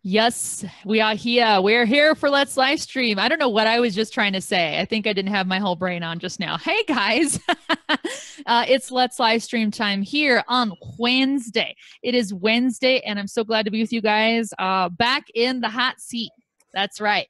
Yes, we are here. We're here for Let's Live Stream. I don't know what I was just trying to say. I think I didn't have my whole brain on just now. Hey guys, it's Let's Live Stream time here on Wednesday. It is Wednesday, and I'm so glad to be with you guys back in the hot seat. That's right.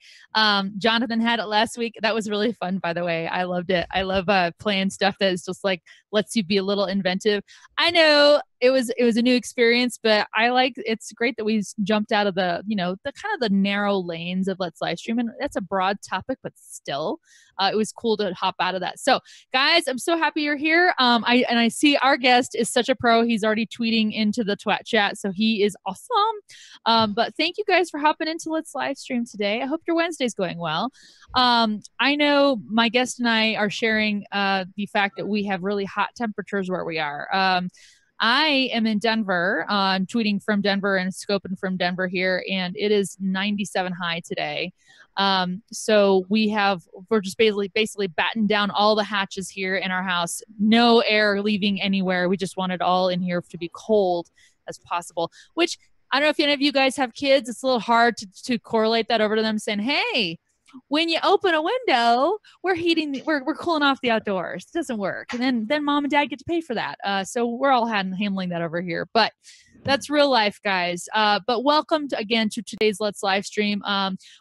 Jonathan had it last week. That was really fun, by the way. I loved it. I love playing stuff that is just like lets you be a little inventive. I know it was a new experience, but it's great that we jumped out of the the kind of the narrow lanes of Let's Live Stream, and that's a broad topic, but still, it was cool to hop out of that. So, guys, I'm so happy you're here. I see our guest is such a pro. He's already tweeting into the twat chat, so he is awesome. But thank you guys for hopping into Let's Live Stream today. I hope your Wednesday's going well. I know my guest and I are sharing the fact that we have really hot temperatures where we are. I am in Denver. I'm tweeting from Denver and scoping from Denver here, and it is 97 high today. So we're just basically battened down all the hatches here in our house. No air leaving anywhere. We just want it all in here to be cold as possible, which I don't know if any of you guys have kids. It's a little hard to correlate that over to them saying, hey, when you open a window, we're cooling off the outdoors. It doesn't work. And then mom and dad get to pay for that. So we're all handling that over here. But that's real life, guys. But welcome again to today's Let's Live Stream.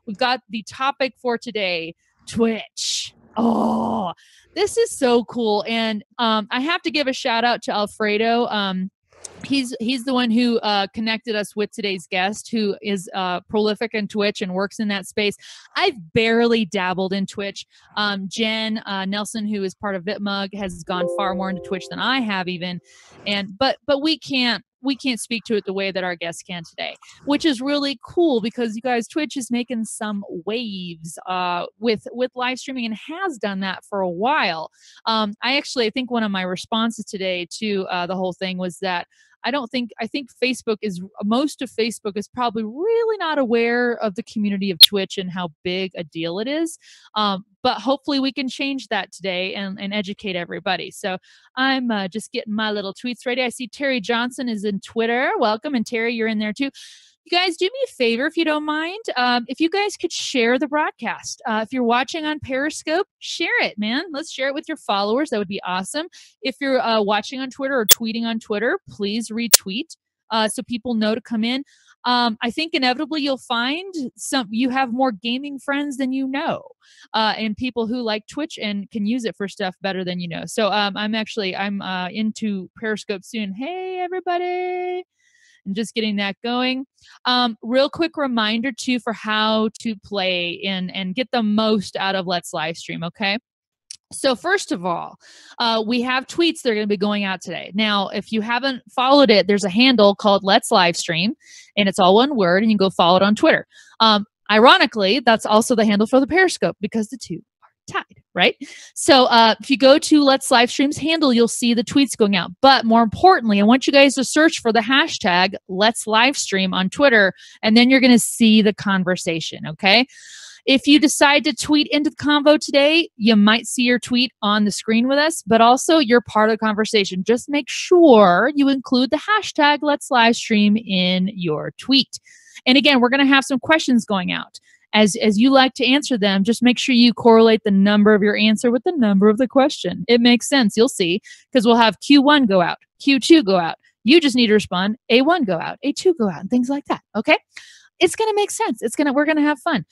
We've got the topic for today, Twitch. Oh, this is so cool. And I have to give a shout out to Alfredo. He's the one who connected us with today's guest, who is prolific in Twitch and works in that space. I've barely dabbled in Twitch. Jen Nelson, who is part of VitMug, has gone far more into Twitch than I have even. But we can't speak to it the way that our guest can today, which is really cool because you guys, Twitch is making some waves with live streaming and has done that for a while. I think one of my responses today to the whole thing was that I think most of Facebook is probably really not aware of the community of Twitch and how big a deal it is. But hopefully we can change that today and educate everybody. So I'm just getting my little tweets ready. I see Terry Johnson is in Twitter. Welcome. And Terry, you're in there too. You guys, do me a favor if you don't mind. If you guys could share the broadcast. If you're watching on Periscope, share it, man. Let's share it with your followers. That would be awesome. If you're watching on Twitter or tweeting on Twitter, please retweet so people know to come in. I think inevitably you'll find you have more gaming friends than you know, and people who like Twitch and can use it for stuff better than you know. So I'm into Periscope soon. Hey, everybody. And just getting that going. Real quick reminder too for how to play and get the most out of Let's Live Stream, okay? So first of all, we have tweets that are going to be going out today. Now, if you haven't followed it, there's a handle called Let's Live Stream, and it's all one word, and you can go follow it on Twitter. Ironically, that's also the handle for the Periscope because the two are tied, right? So if you go to Let's Live Stream's handle, you'll see the tweets going out. But more importantly, I want you guys to search for the hashtag Let's Live Stream on Twitter, and then you're going to see the conversation, okay? If you decide to tweet into the convo today, you might see your tweet on the screen with us, but also you're part of the conversation. Just make sure you include the hashtag Let's Live Stream in your tweet. And again, we're going to have some questions going out. As you like to answer them, just make sure you correlate the number of your answer with the number of the question. It makes sense. You'll see, because we'll have Q1 go out, Q2 go out. You just need to respond. A1 go out, A2 go out, and things like that. Okay? It's going to make sense. We're going to have fun.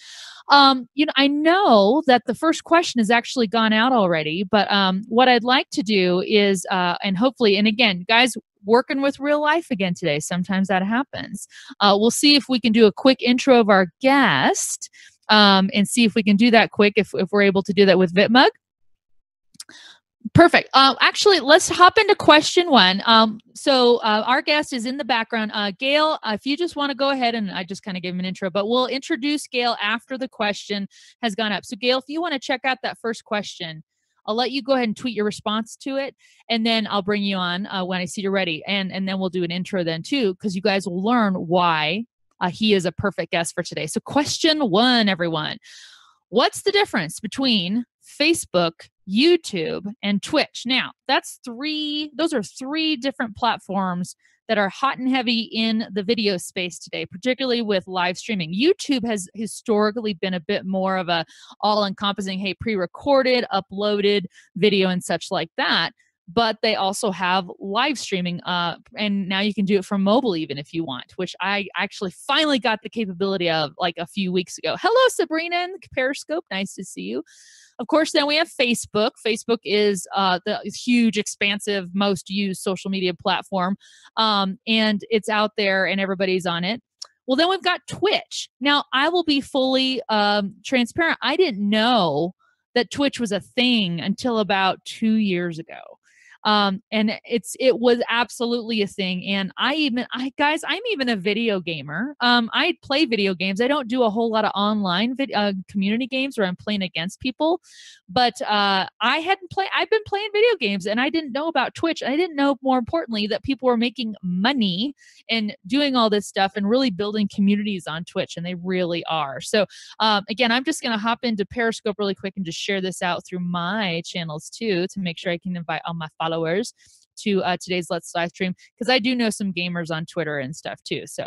I know that the first question has actually gone out already, but what I'd like to do is, and hopefully, and again, guys, working with real life again today. Sometimes that happens. We'll see if we can do a quick intro of our guest and see if we can do that quick, if we're able to do that with VitMug. Perfect. Actually, let's hop into question one. So our guest is in the background. Gail, if you just want to go ahead, and I just kind of gave him an intro, but we'll introduce Gail after the question has gone up. So Gail, if you want to check out that first question, I'll let you go ahead and tweet your response to it, and then I'll bring you on when I see you're ready. And then we'll do an intro then too, because you guys will learn why he is a perfect guest for today. So question one, everyone. What's the difference between Facebook, YouTube, and Twitch? Now, those are three different platforms that are hot and heavy in the video space today, particularly with live streaming. YouTube has historically been a bit more of a all-encompassing, hey, pre-recorded, uploaded video and such like that. But they also have live streaming, and now you can do it from mobile even if you want, which I actually finally got the capability of like a few weeks ago. Hello, Sabrina in Periscope. Nice to see you. Of course, then we have Facebook. Facebook is the huge, expansive, most used social media platform, and it's out there and everybody's on it. Well, then we've got Twitch. Now, I will be fully transparent. I didn't know that Twitch was a thing until about 2 years ago. And it was absolutely a thing. And guys, I'm even a video gamer. I play video games. I don't do a whole lot of online community games where I'm playing against people, but I've been playing video games and I didn't know about Twitch. I didn't know, more importantly, that people were making money and doing all this stuff and really building communities on Twitch, and they really are. So again, I'm just going to hop into Periscope really quick and just share this out through my channels too, to make sure I can invite all my followers to today's Let's Live stream, because I do know some gamers on Twitter and stuff too. So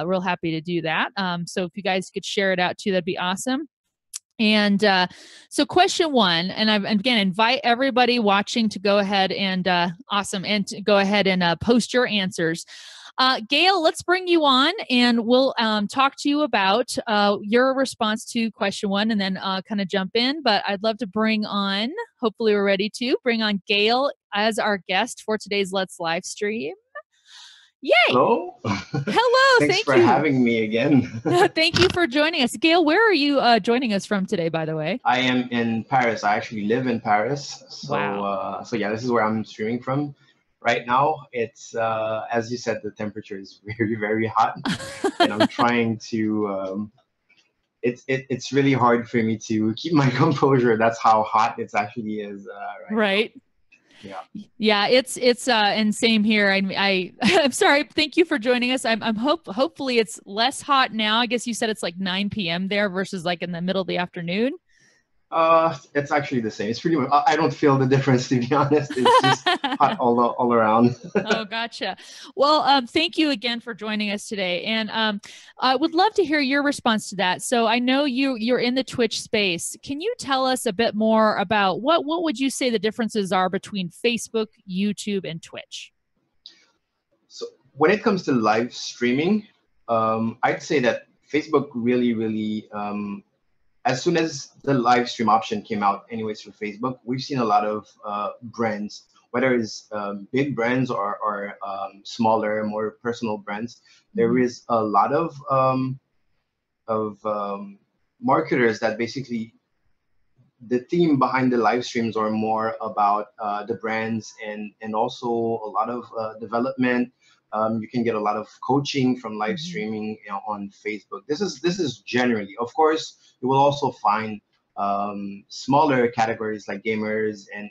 real happy to do that. So if you guys could share it out too, that'd be awesome. And so question one, and I again invite everybody watching to go ahead and awesome, and to go ahead and post your answers. Gail, let's bring you on and we'll talk to you about your response to question one, and then kind of jump in. But I'd love to bring on, hopefully we're ready to bring on Gail as our guest for today's Let's Live stream. Yay! Hello. Hello. Thanks for having me again. Thank you for joining us. Gail, where are you joining us from today, by the way? I am in Paris. I actually live in Paris. So, wow. So yeah, this is where I'm streaming from right now. It's, as you said, the temperature is very, very hot. And I'm trying to, it's really hard for me to keep my composure. That's how hot it actually is right now. Yeah, it's and same here. I'm sorry. Thank you for joining us. Hopefully it's less hot now. I guess you said it's like 9 p.m. there versus like in the middle of the afternoon. It's actually the same. It's pretty much, I don't feel the difference, to be honest. It's just hot all around. Oh, gotcha. Well, thank you again for joining us today. And I would love to hear your response to that. So I know you're in the Twitch space. Can you tell us a bit more about what would you say the differences are between Facebook, YouTube, and Twitch? So when it comes to live streaming, I'd say that Facebook really, as soon as the live stream option came out anyways for Facebook, we've seen a lot of brands, whether it's big brands or smaller, more personal brands. There is a lot of marketers that basically, the theme behind the live streams are more about the brands and also a lot of development. You can get a lot of coaching from live streaming on Facebook. This is generally, of course, you will also find smaller categories like gamers and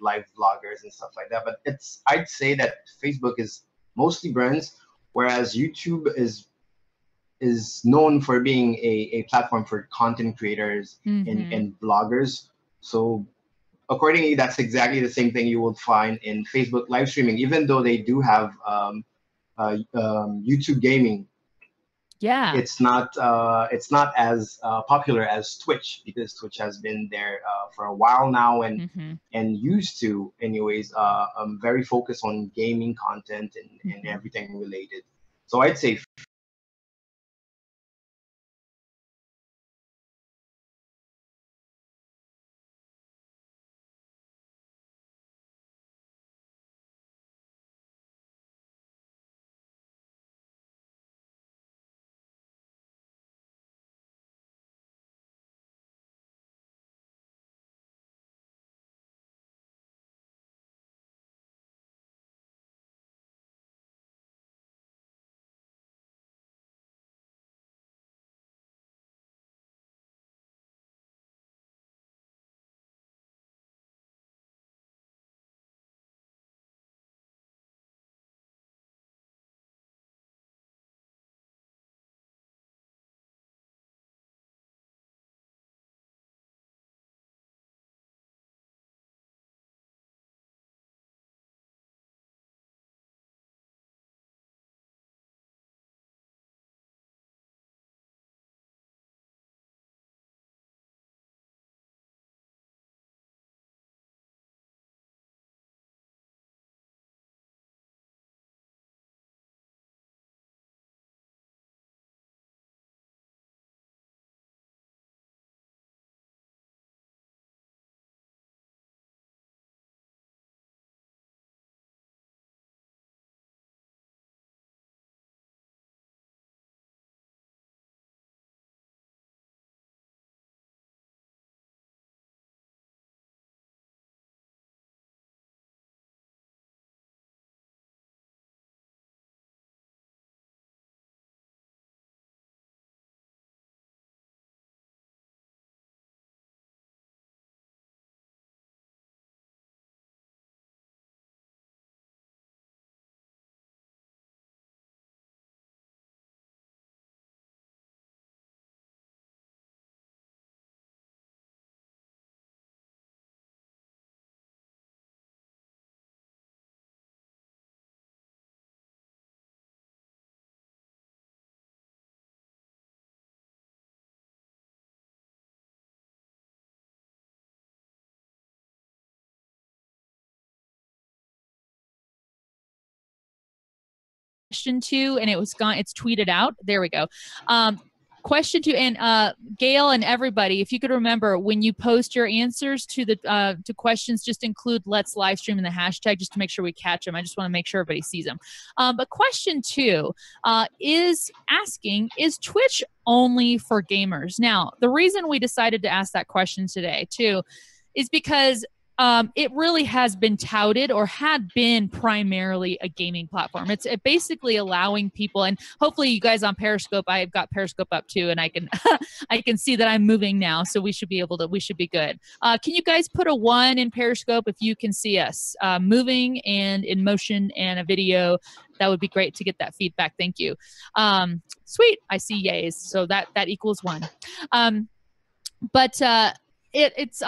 live vloggers and stuff like that. But I'd say that Facebook is mostly brands, whereas YouTube is known for being a platform for content creators and bloggers. So accordingly, that's exactly the same thing you would find in Facebook live streaming, even though they do have YouTube gaming. Yeah, it's not as popular as Twitch, because Twitch has been there for a while now and used to, anyways, very focused on gaming content and everything related. So I'd say question two, and it's tweeted out. There we go. Question two, and Gail and everybody, if you could remember when you post your answers to the to questions, just include "Let's live stream" in the hashtag just to make sure we catch them. I just want to make sure everybody sees them. But question two is asking: is Twitch only for gamers? Now, the reason we decided to ask that question today too is because it really has been touted or had been primarily a gaming platform. It's basically allowing people, and hopefully you guys on Periscope, I've got Periscope up too, and I can I can see that I'm moving now, so we should be good. Can you guys put a 1 in Periscope if you can see us moving and in motion and a video? That would be great to get that feedback. Thank you. Sweet, I see yays, so that equals 1. But it's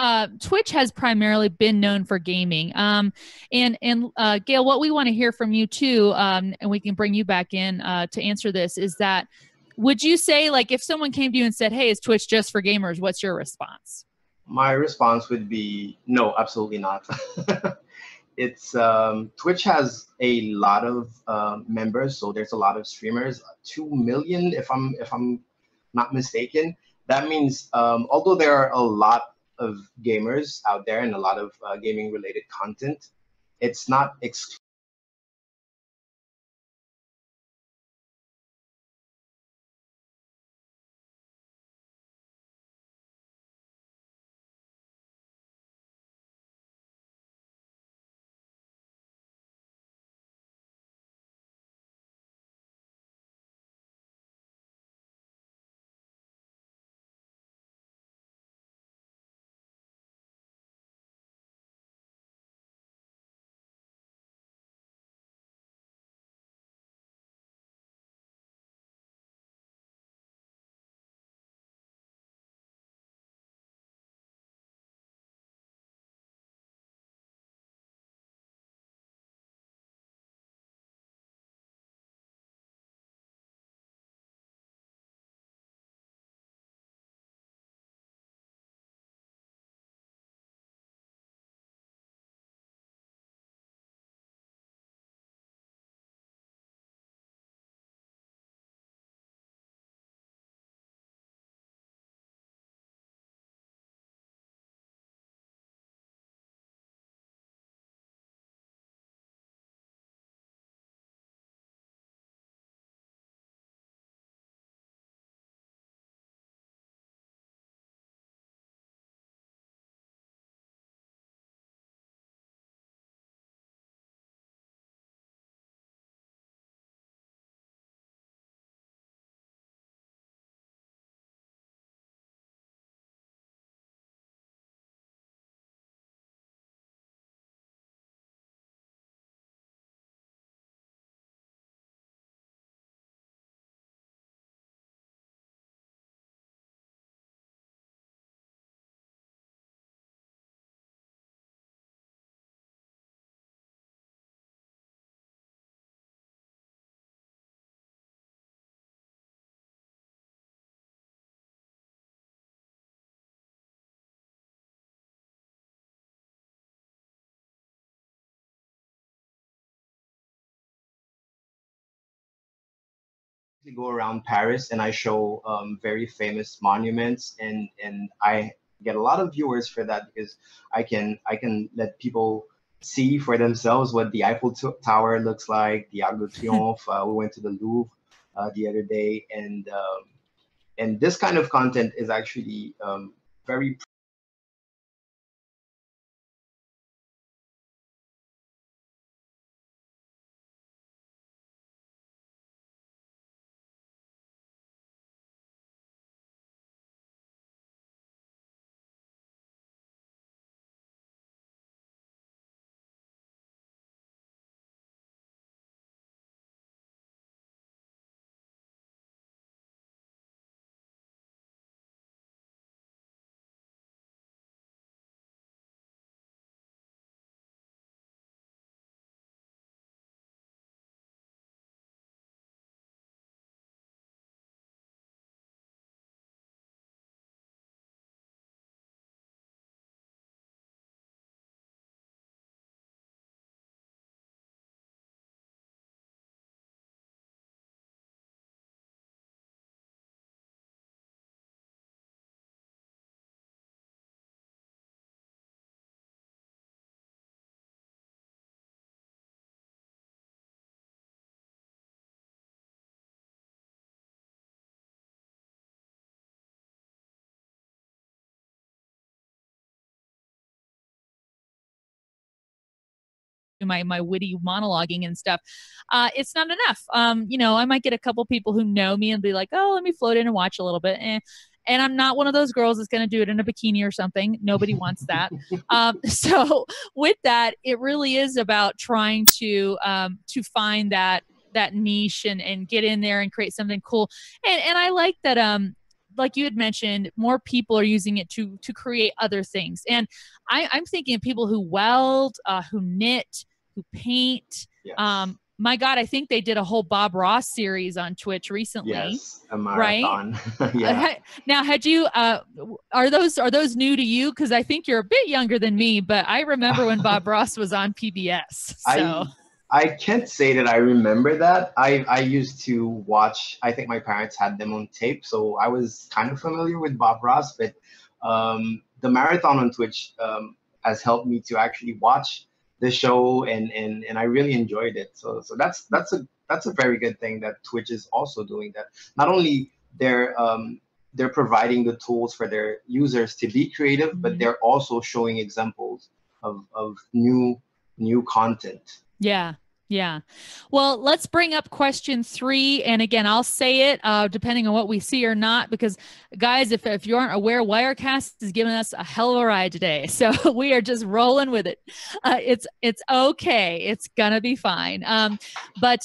Twitch has primarily been known for gaming. And Gail, what we want to hear from you too, and we can bring you back in to answer this, is that would you say, like, if someone came to you and said, "Hey, is Twitch just for gamers?" What's your response? My response would be no, absolutely not. It's Twitch has a lot of members, so there's a lot of streamers, 2 million if I'm not mistaken. That means although there are a lot of gamers out there and a lot of gaming related content, it's not exclusive. Go around Paris and I show very famous monuments, and I get a lot of viewers for that because I can let people see for themselves what the Eiffel Tower looks like, the Arc de Triomphe. We went to the Louvre the other day, and this kind of content is actually very my witty monologuing and stuff, it's not enough. I might get a couple people who know me and be like, oh, let me float in and watch a little bit. And I'm not one of those girls that's going to do it in a bikini or something. Nobody wants that. So with that, it really is about trying to find that niche and get in there and create something cool. And I like that like you had mentioned, more people are using it to create other things. And I'm thinking of people who weld, who knit, who paint. Yes. My God, I think they did a whole Bob Ross series on Twitch recently. Yes, a marathon. Right? Yeah. Now, had you are those new to you? Because I think you're a bit younger than me, but I remember when Bob Ross was on PBS. So I can't say that I remember that. I used to watch. I think my parents had them on tape, so I was kind of familiar with Bob Ross. But the marathon on Twitch has helped me to actually watch the show, and I really enjoyed it. So that's a very good thing that Twitch is also doing. That not only they're providing the tools for their users to be creative, but they're also showing examples of new content. Yeah. Yeah. Well, let's bring up question 3. And again, I'll say it depending on what we see or not, because guys, if you aren't aware, Wirecast is giving us a hell of a ride today. So we are just rolling with it. It's okay. It's going to be fine. But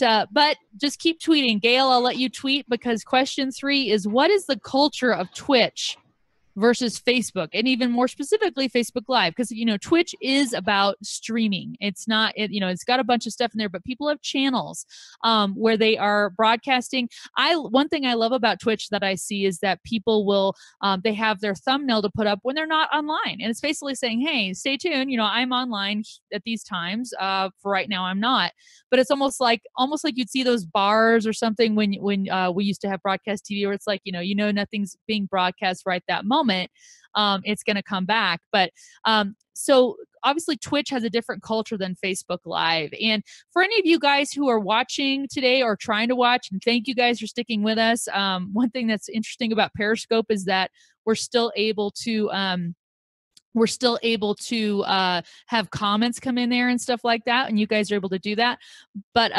just keep tweeting. Gail, I'll let you tweet, because question 3 is, what is the culture of Twitch versus Facebook, and even more specifically Facebook Live? Because Twitch is about streaming. It's not it's got a bunch of stuff in there, but people have channels where they are broadcasting. One thing I love about Twitch that I see is that people will they have their thumbnail to put up when they're not online, and it's basically saying, hey, stay tuned, I'm online at these times. For right now I'm not, but it's almost like you'd see those bars or something when we used to have broadcast TV, where it's like nothing's being broadcast right that moment. It's going to come back. But so obviously Twitch has a different culture than Facebook Live. And for any of you guys who are watching today or trying to watch, and thank you guys for sticking with us. One thing that's interesting about Periscope is that we're still able to have comments come in there and stuff like that, and you guys are able to do that. But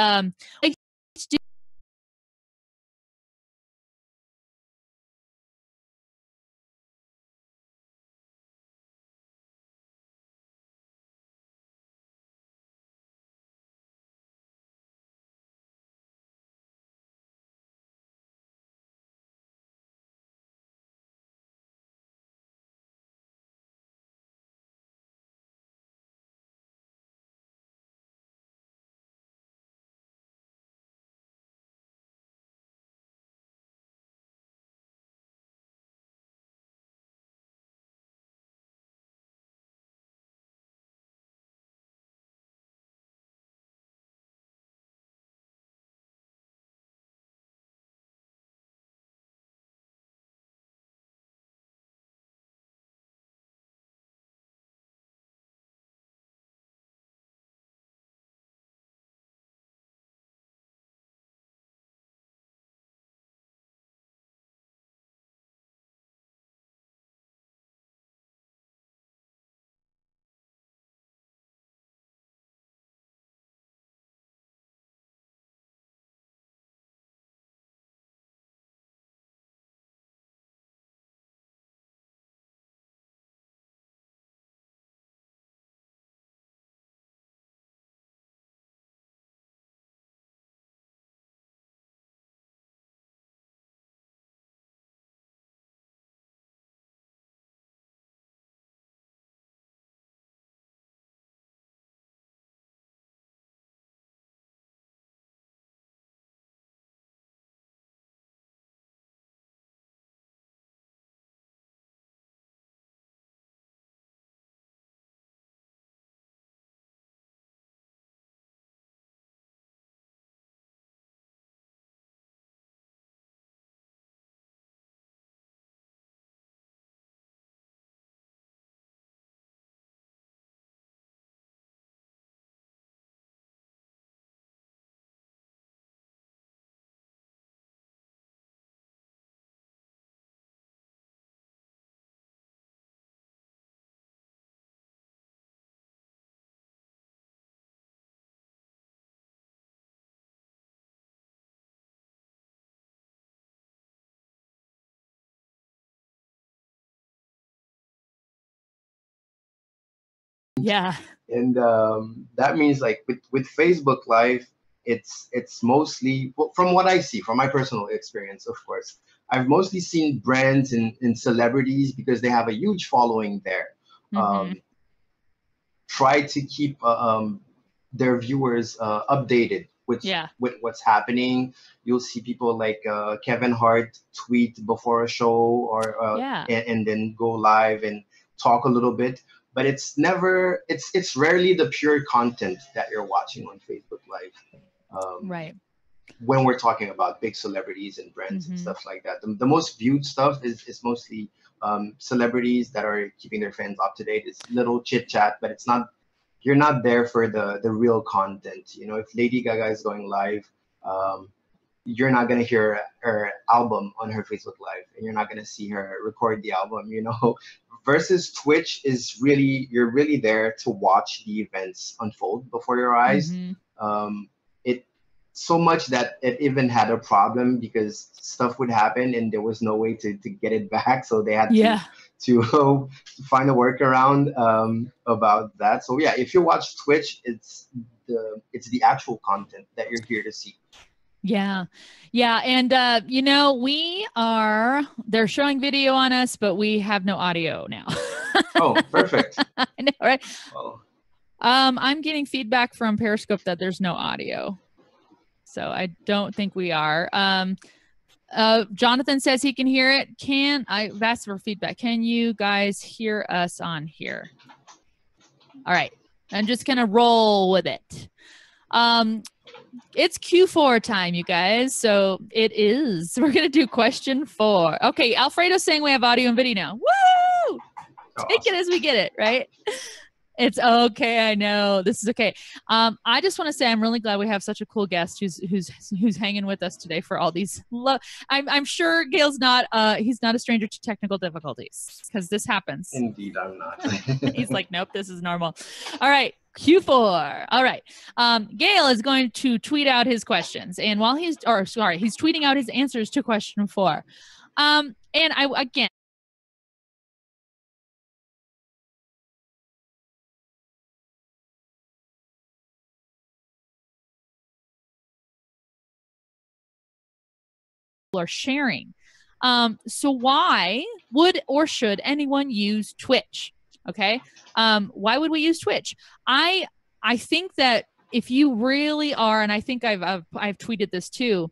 Yeah. And that means like with Facebook Live, it's mostly, well, from what I see, from my personal experience, of course, I've mostly seen brands and celebrities, because they have a huge following there. Mm-hmm. Um, Try to keep their viewers updated Yeah. with what's happening. You'll see people like Kevin Hart tweet before a show, or Yeah. and then go live and talk a little bit. But it's rarely the pure content that you're watching on Facebook Live. Um, Right. when we're talking about big celebrities and brands and Mm-hmm. stuff like that, the most viewed stuff is mostly celebrities that are keeping their fans up to date. It's little chit chat, but it's not, you're not there for the real content. You know, if Lady Gaga is going live, um, you're not gonna hear her album on her Facebook Live, and you're not gonna see her record the album. You know, versus Twitch is really, you're really there to watch the events unfold before your eyes. Mm-hmm. It so much that it even had a problem, because stuff would happen and there was no way to get it back, so they had Yeah. to find a workaround about that. So yeah, if you watch Twitch, it's the actual content that you're here to see. Yeah. Yeah. And, they're showing video on us, but we have no audio now. Oh, perfect. I know, right? Well, I'm getting feedback from Periscope that there's no audio. So I don't think we are. Jonathan says he can hear it. I've asked for feedback. Can you guys hear us on here? All right. I'm just going to roll with it. It's Q4 time, you guys. So it is. We're going to do question 4. Okay. Alfredo's saying we have audio and video now. Woo! Take it as we get it, right? It's okay. I know this is okay. I just want to say I'm really glad we have such a cool guest who's hanging with us today for all these. I'm sure Gail's not. He's not a stranger to technical difficulties, because this happens. Indeed, I'm not. He's like, nope, this is normal. All right, Q4. All right. Gail is going to tweet out his questions, and while he's tweeting out his answers to question 4. And again. Are sharing. So why would or should anyone use Twitch? Okay. Why would we use Twitch? I think that if you really are, and I think I've tweeted this too.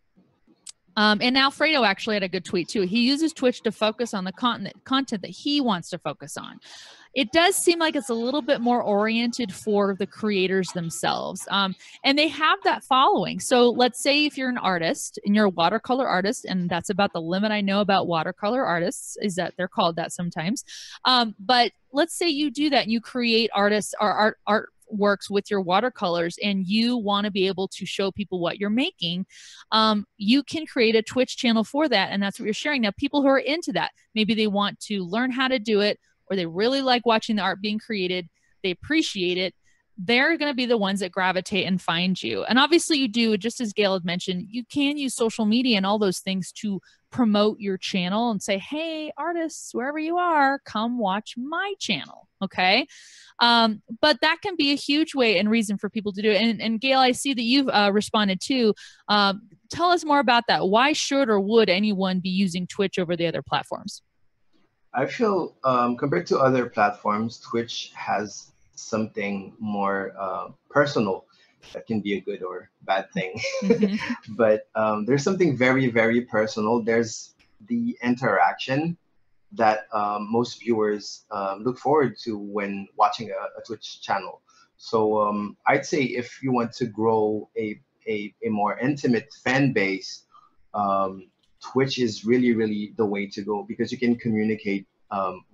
And Alfredo actually had a good tweet too. He uses Twitch to focus on the content that he wants to focus on. It does seem like it's a little bit more oriented for the creators themselves. And they have that following. So let's say if you're an artist and you're a watercolor artist, and that's about the limit I know about watercolor artists, is that they're called that sometimes. But let's say you do that and you create artists or art works with your watercolors, and you want to be able to show people what you're making. You can create a Twitch channel for that, and that's what you're sharing. Now, people who are into that, maybe they want to learn how to do it, or they really like watching the art being created, they appreciate it, they're going to be the ones that gravitate and find you. And obviously you do, just as Gail had mentioned, you can use social media and all those things to promote your channel and say, hey, artists, wherever you are, come watch my channel. Okay. But that can be a huge way and reason for people to do it. And Gail, I see that you've responded too. Tell us more about that. Why should or would anyone be using Twitch over the other platforms? I feel compared to other platforms, Twitch has something more personal. That can be a good or bad thing. Mm-hmm. But there's something very, very personal. There's the interaction that most viewers look forward to when watching a Twitch channel. So I'd say if you want to grow a more intimate fan base, Twitch is really, really the way to go, because you can communicate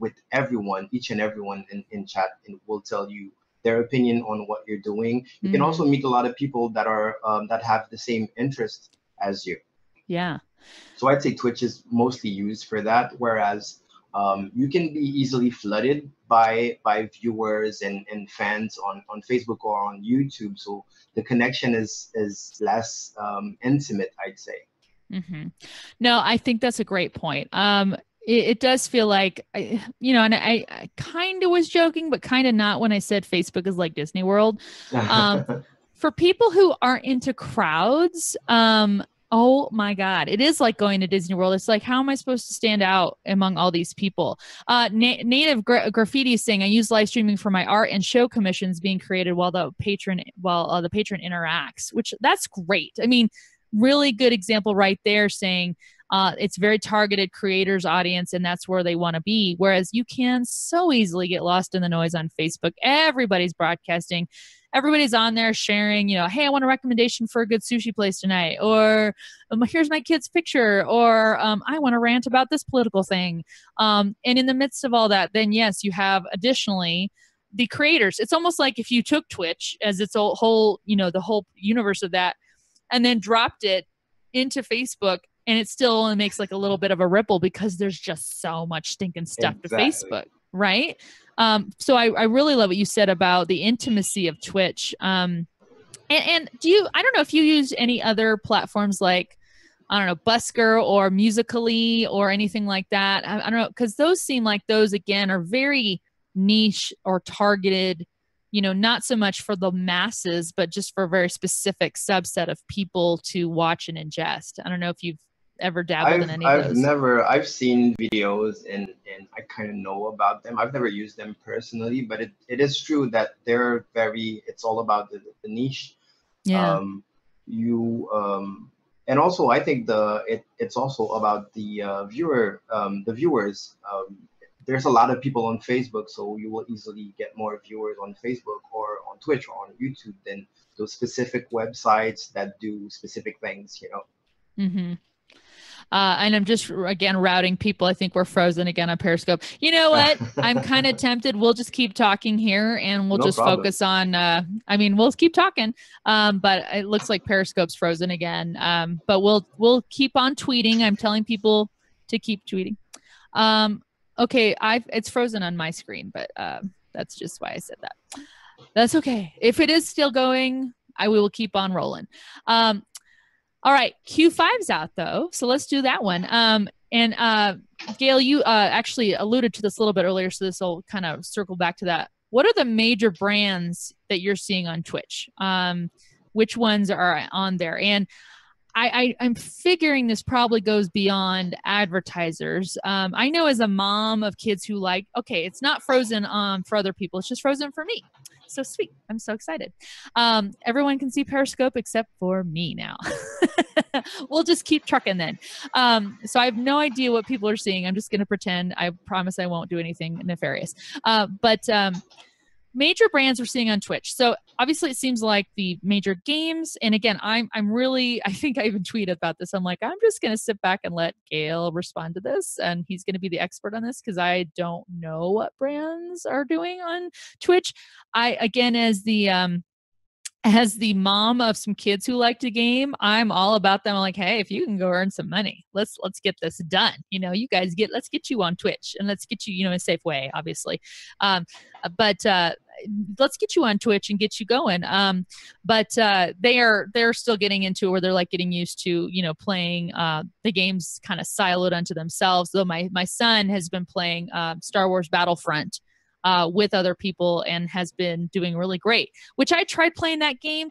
with everyone, each and everyone in chat, and will tell you their opinion on what you're doing. You can also meet a lot of people that are that have the same interest as you. Yeah. So I'd say Twitch is mostly used for that, whereas you can be easily flooded by viewers and fans on Facebook or on YouTube. So the connection is less intimate, I'd say. Mm-hmm. No, I think that's a great point. it does feel like, you know, and I kind of was joking, but kind of not when I said Facebook is like Disney World. Um, for people who aren't into crowds, oh my God, it is like going to Disney World. It's like, how am I supposed to stand out among all these people? Native Graffiti is saying, I use live streaming for my art and show commissions being created while the patron interacts, which that's great. I mean, really good example right there, saying it's very targeted creators audience, and that's where they want to be. Whereas you can so easily get lost in the noise on Facebook. Everybody's broadcasting. Everybody's on there sharing, you know, hey, I want a recommendation for a good sushi place tonight, or here's my kid's picture, or I want to rant about this political thing. And in the midst of all that, then yes, you have additionally the creators. It's almost like if you took Twitch as its whole, you know, the whole universe of that, and then dropped it into Facebook, and it still only makes like a little bit of a ripple because there's just so much stinking stuff to Facebook, right? So I really love what you said about the intimacy of Twitch. And do you, I don't know if you use any other platforms like, I don't know, Busker or Musically or anything like that. I don't know, because those seem like those, again, are very niche or targeted, you know, not so much for the masses, but just for a very specific subset of people to watch and ingest. I don't know if you've ever dabbled in any of those. I've seen videos and I kind of know about them. I've never used them personally, but it is true that they're very, it's all about the niche. Yeah. And also I think it's also about the viewers. There's a lot of people on Facebook, so you will easily get more viewers on Facebook or on Twitch or on YouTube than those specific websites that do specific things, you know. Mm-hmm. And I'm just, again, routing people. I think we're frozen again on Periscope. You know what? I'm kind of tempted. We'll just keep talking here and we'll just focus on, I mean, we'll keep talking. But it looks like Periscope's frozen again. But we'll keep on tweeting. I'm telling people to keep tweeting. Okay. It's frozen on my screen, but that's just why I said that. That's okay. If it is still going, I will keep on rolling. All right, Q5's out though, so let's do that one. And Gail, you actually alluded to this a little bit earlier, so this will kind of circle back to that. What are the major brands that you're seeing on Twitch? Which ones are on there? And I'm figuring this probably goes beyond advertisers. I know as a mom of kids who like, okay, it's not frozen for other people, it's just frozen for me. So sweet. I'm so excited. Everyone can see Periscope except for me now. We'll just keep trucking then. So I have no idea what people are seeing. I'm just going to pretend. I promise I won't do anything nefarious. But major brands we're seeing on Twitch. So obviously it seems like the major games. And again, I'm really, I think I even tweeted about this. I'm like, I'm just going to sit back and let Gail respond to this. And he's going to be the expert on this because I don't know what brands are doing on Twitch. I, again, as the mom of some kids who like to game, I'm all about them. I'm like, hey, if you can go earn some money, let's get this done. You know, you guys let's get you on Twitch and let's get you, you know, in a safe way, obviously. But let's get you on Twitch and get you going. But they're still getting into it where they're like getting used to, you know, playing the games kind of siloed unto themselves. Though my son has been playing Star Wars Battlefront with other people and has been doing really great, which I tried playing that game,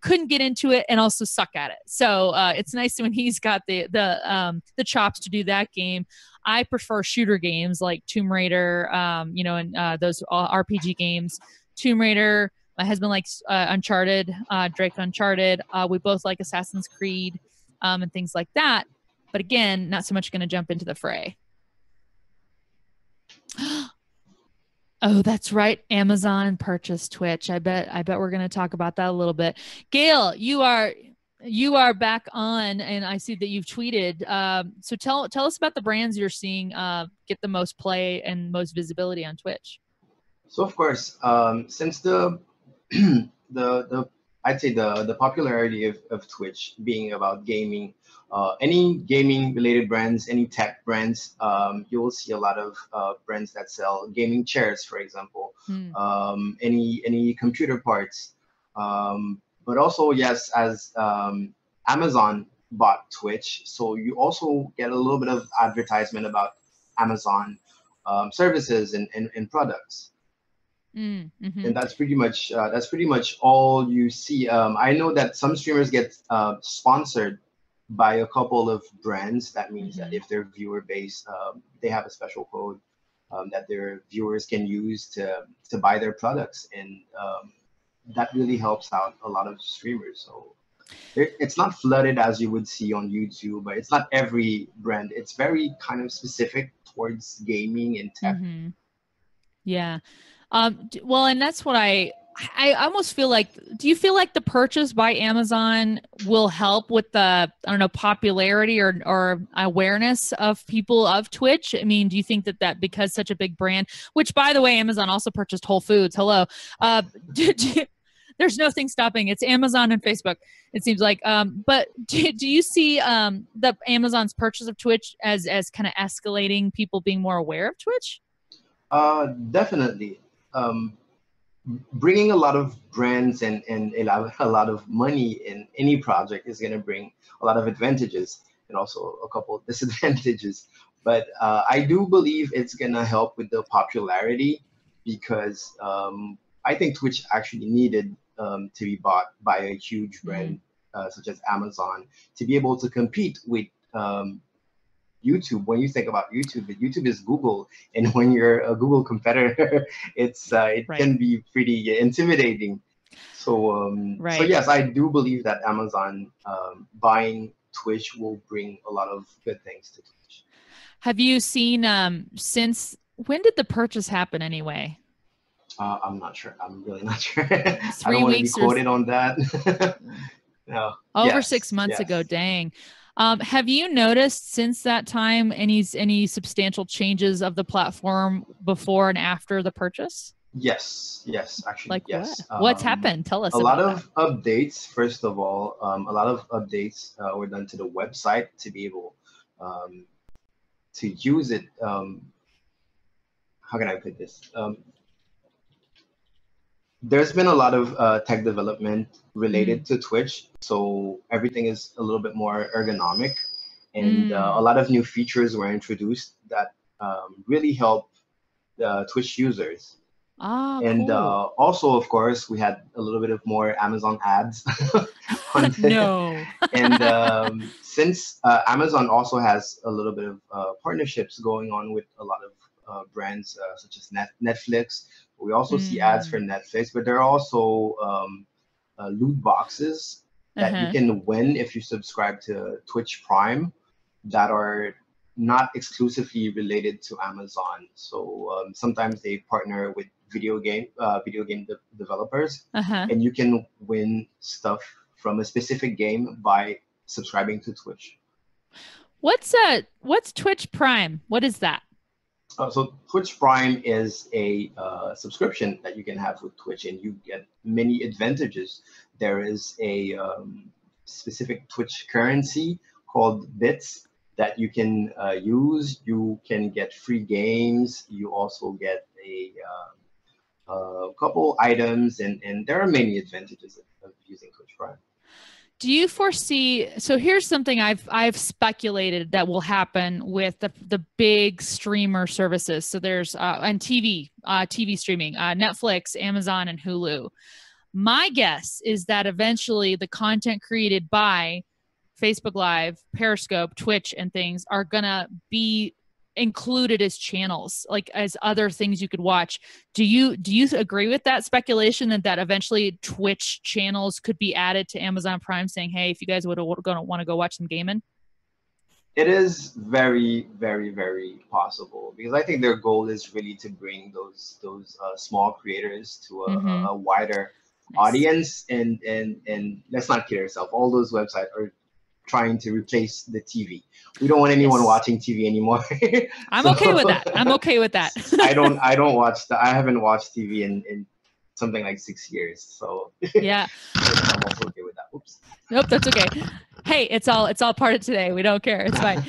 couldn't get into it and also suck at it. So it's nice when he's got the chops to do that game. I prefer shooter games like Tomb Raider, you know, and those RPG games. Tomb Raider, my husband likes Uncharted, Drake Uncharted. We both like Assassin's Creed and things like that. But again, not so much going to jump into the fray. Oh, that's right. Amazon purchased Twitch. I bet we're going to talk about that a little bit. Gail, you are back on, and I see that you've tweeted. So tell us about the brands you're seeing get the most play and most visibility on Twitch. So of course, since the I'd say the popularity of Twitch being about gaming, any gaming related brands, any tech brands, you will see a lot of brands that sell gaming chairs, for example, any computer parts, but also yes, as Amazon bought Twitch, so you also get a little bit of advertisement about Amazon services and products. Mm-hmm. And that's pretty much all you see. I know that some streamers get sponsored by a couple of brands. That means that Mm-hmm. if they're viewer based, they have a special code that their viewers can use to buy their products, and that really helps out a lot of streamers. So it's not flooded as you would see on YouTube, but it's not every brand. It's very kind of specific towards gaming and tech. Mm-hmm. Yeah. Well, and that's what I almost feel like, do you feel like the purchase by Amazon will help with the, I don't know, popularity or awareness of people of Twitch? I mean, do you think that because such a big brand, which by the way, Amazon also purchased Whole Foods. Hello. There's nothing stopping. It's Amazon and Facebook, it seems like. But do you see the Amazon's purchase of Twitch as kind of escalating people being more aware of Twitch? Definitely. Bringing a lot of brands and a lot of money in any project is going to bring a lot of advantages and also a couple of disadvantages. But I do believe it's going to help with the popularity because I think Twitch actually needed to be bought by a huge brand such as Amazon to be able to compete with YouTube. When you think about YouTube, YouTube is Google, and when you're a Google competitor, it Right. can be pretty intimidating. So so yes, I do believe that Amazon buying Twitch will bring a lot of good things to Twitch. Have you seen since when did the purchase happen anyway? I'm not sure. I'm really not sure. 3 I don't want to be weeks quoted on that. No. Over 6 months ago. Dang. Have you noticed since that time any substantial changes of the platform before and after the purchase? Yes, actually, Like yes. what? What's happened? Tell us a about lot of updates. First of all, a lot of updates were done to the website to be able to use it. How can I put this? There's been a lot of tech development related to Twitch, so everything is a little bit more ergonomic, and a lot of new features were introduced that really help Twitch users. And cool. also, of course, we had a little bit of more Amazon ads. No. And since Amazon also has a little bit of partnerships going on with a lot of brands such as Netflix, we also see ads for Netflix, but there are also loot boxes that you can win if you subscribe to Twitch Prime that are not exclusively related to Amazon. So sometimes they partner with video game developers, and you can win stuff from a specific game by subscribing to Twitch. What's Twitch Prime? What is that? So Twitch Prime is a subscription that you can have with Twitch, and you get many advantages. There is a specific Twitch currency called bits that you can use. You can get free games. You also get a couple items, and there are many advantages of using Twitch Prime. Do you foresee, so here's something I've speculated that will happen with the big streamer services. So there's and TV streaming, Netflix, Amazon, and Hulu. My guess is that eventually the content created by Facebook Live, Periscope, Twitch, and things are gonna be included as channels, like as other things you could watch. Do you agree with that speculation that eventually Twitch channels could be added to Amazon Prime, saying, hey, if you guys would want to go watch some gaming? It is very, very, very possible, because I think their goal is really to bring those small creators to a wider audience, and let's not kid ourselves, all those websites are trying to replace the TV. We don't want anyone watching TV anymore. I'm okay with that. I'm okay with that. I don't watch I haven't watched TV in something like 6 years. So yeah. I'm also okay with that. Oops. Nope, that's okay. Hey, it's all part of today. We don't care. It's fine.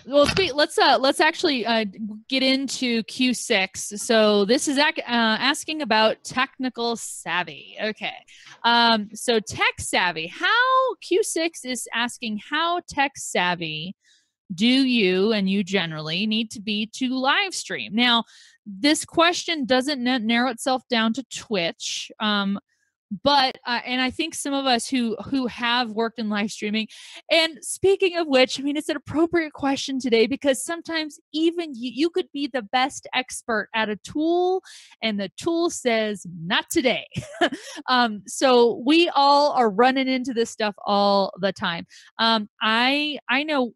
Well, let's actually get into Q6. So this is asking about technical savvy. Okay. So tech savvy. How Q6 is asking how tech savvy do you and you generally need to be to live stream? Now, this question doesn't narrow itself down to Twitch. But and I think some of us who have worked in live streaming, and speaking of which, I mean, it's an appropriate question today because sometimes even you could be the best expert at a tool and the tool says not today. So we all are running into this stuff all the time. I know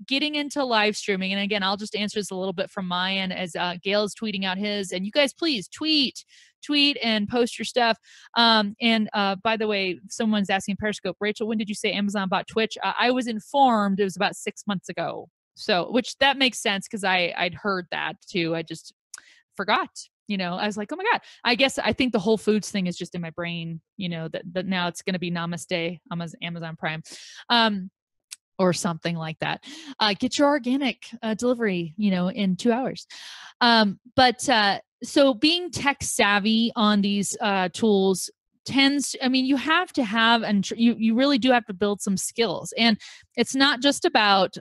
getting into live streaming, and again, I'll just answer this a little bit from my end as Gail is tweeting out his, and you guys please tweet and post your stuff. And by the way, someone's asking Periscope, Rachel, when did you say Amazon bought Twitch? I was informed it was about 6 months ago. So, which that makes sense because I'd heard that too. I just forgot. I was like, oh my God. I think the Whole Foods thing is just in my brain, that now it's going to be Namaste, Amazon Prime. Or something like that. Get your organic delivery, in 2 hours. So being tech savvy on these tools you have to have, and you really do have to build some skills. And it's not just about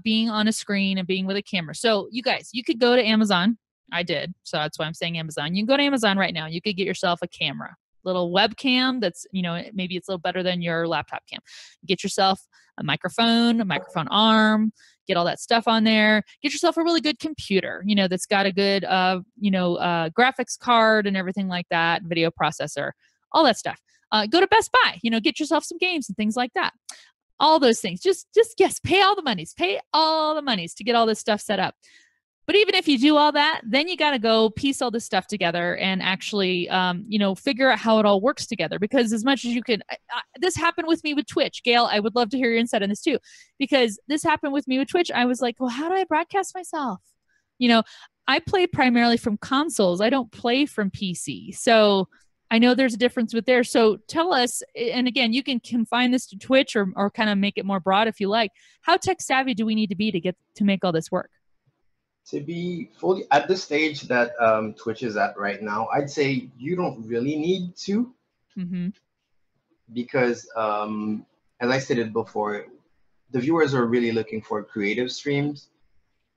being on a screen and being with a camera. So you guys, you could go to Amazon. I did. So that's why I'm saying Amazon. You can go to Amazon right now. You could get yourself a camera, little webcam that's, maybe it's a little better than your laptop cam. Get yourself a microphone arm, get all that stuff on there. Get yourself a really good computer, that's got a good, graphics card and everything like that, video processor, all that stuff. Go to Best Buy, get yourself some games and things like that. All those things. Just yes, pay all the monies to get all this stuff set up. But even if you do all that, then you got to go piece all this stuff together and actually, figure out how it all works together. Because as much as you can, this happened with me with Twitch. Gail, I would love to hear your insight on this too. Because this happened with me with Twitch. I was like, well, how do I broadcast myself? I play primarily from consoles. I don't play from PC. So I know there's a difference with there. So tell us, and again, you can confine this to Twitch or kind of make it more broad if you like. How tech savvy do we need to be to make all this work? To be fully at the stage that Twitch is at right now, I'd say you don't really need to, because as I stated before, the viewers are really looking for creative streams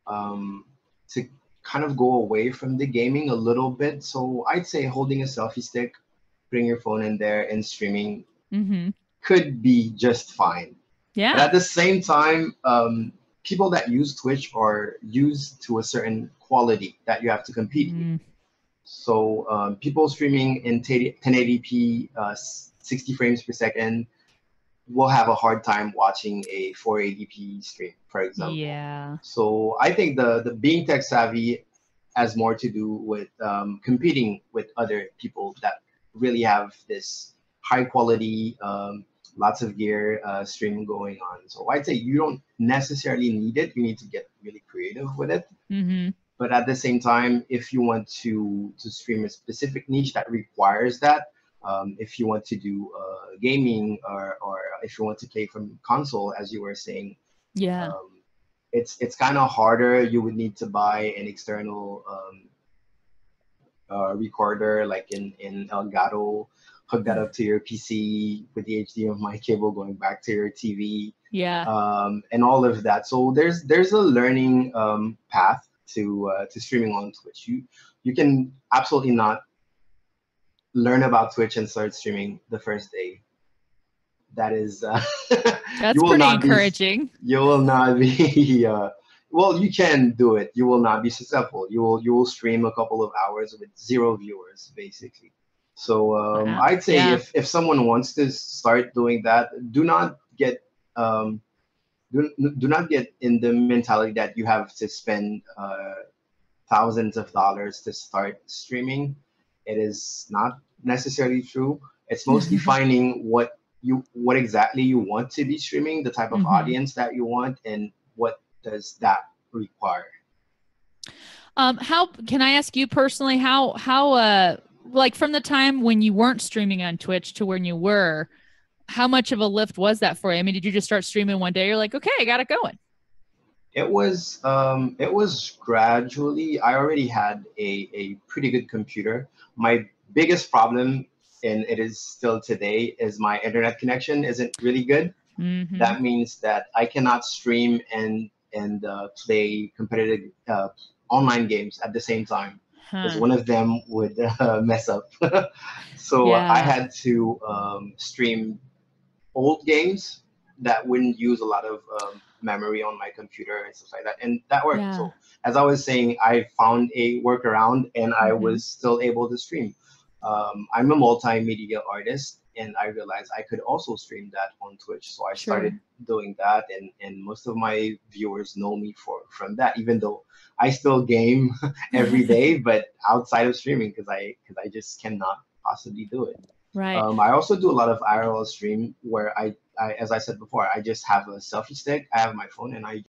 to kind of go away from the gaming a little bit. So I'd say holding a selfie stick, putting your phone in there and streaming could be just fine. Yeah. But at the same time, people that use Twitch are used to a certain quality that you have to compete with. So people streaming in 1080p, 60 frames per second, will have a hard time watching a 480p stream, for example. Yeah. So I think the being tech savvy has more to do with competing with other people that really have this high quality, lots of gear streaming going on. So I'd say you don't necessarily need it. You need to get really creative with it. But at the same time, if you want to stream a specific niche that requires that, if you want to do gaming or if you want to play from console, as you were saying, it's kind of harder. You would need to buy an external recorder, like in Elgato, hook that up to your PC with the HDMI cable going back to your TV, and all of that. So there's a learning path to streaming on Twitch. You can absolutely not learn about Twitch and start streaming the first day. That is that's pretty encouraging. You will not be well, you can do it. You will not be successful. You will stream a couple of hours with 0 viewers, basically. So I'd say if someone wants to start doing that, do not get in the mentality that you have to spend thousands of dollars to start streaming. It is not necessarily true. It's mostly finding what exactly you want to be streaming, the type of audience that you want, and what does that require. How can I ask you personally, how like from the time when you weren't streaming on Twitch to when you were, how much of a lift was that for you? I mean, did you just start streaming one day? You're like, okay, I got it going. It was gradually. I already had a pretty good computer. My biggest problem, and it is still today, is my internet connection isn't really good. Mm-hmm. That means that I cannot stream and play competitive online games at the same time because Huh. one of them would mess up. So I Yeah. had to stream old games that wouldn't use a lot of memory on my computer and stuff like that, and that worked. Yeah. So as I was saying, I found a workaround, and I Mm-hmm. was still able to stream. I'm a multimedia artist, and I realized I could also stream that on Twitch. So I started Sure. doing that, and most of my viewers know me from that, even though I still game every day, but outside of streaming because I just cannot possibly do it. Right. I also do a lot of IRL stream where as I said before, I just have a selfie stick. I have my phone and I